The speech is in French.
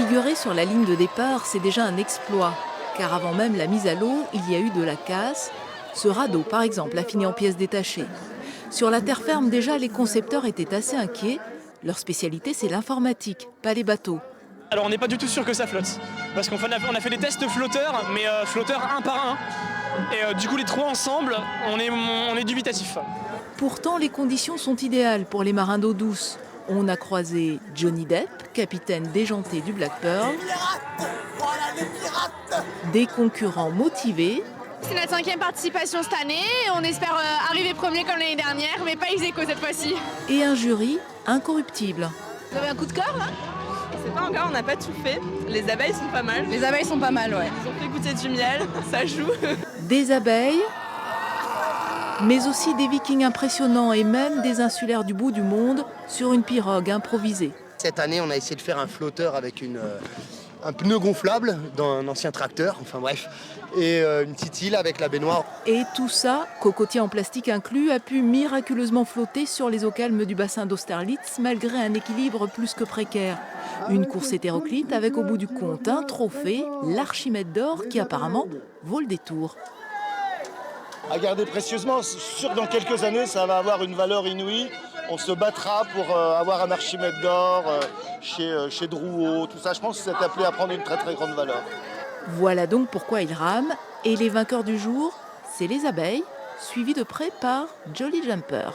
Figurer sur la ligne de départ, c'est déjà un exploit, car avant même la mise à l'eau, il y a eu de la casse. Ce radeau, par exemple, a fini en pièces détachées. Sur la terre ferme, déjà, les concepteurs étaient assez inquiets. Leur spécialité, c'est l'informatique, pas les bateaux. Alors on n'est pas du tout sûr que ça flotte, parce qu'on a fait des tests flotteurs, mais flotteurs un par un. Et du coup les trois ensemble, on est dubitatif. Pourtant, les conditions sont idéales pour les marins d'eau douce. On a croisé Johnny Depp, capitaine déjanté du Black Pearl, des concurrents motivés. C'est notre 5e participation cette année. On espère arriver premier comme l'année dernière, mais pas ex-aequo cette fois-ci. Et un jury incorruptible. Vous avez un coup de cœur là? Je sais pas encore, on n'a pas tout fait. Les abeilles sont pas mal. Les abeilles sont pas mal, ouais. Ils ont fait goûter du miel, ça joue. Des abeilles, mais aussi des vikings impressionnants et même des insulaires du bout du monde sur une pirogue improvisée. Cette année, on a essayé de faire un flotteur avec un pneu gonflable dans un ancien tracteur, enfin bref, et une petite île avec la baignoire. Et tout ça, cocotier en plastique inclus, a pu miraculeusement flotter sur les eaux calmes du bassin d'Austerlitz malgré un équilibre plus que précaire. Une course hétéroclite avec au bout du compte un trophée, l'Archimède d'or, qui apparemment vaut le détour. À garder précieusement, sûr que dans quelques années ça va avoir une valeur inouïe. On se battra pour avoir un Archimède d'or chez Drouot, tout ça. Je pense que c'est appelé à prendre une très très grande valeur. Voilà donc pourquoi ils rament. Et les vainqueurs du jour, c'est les abeilles, suivis de près par Jolly Jumper.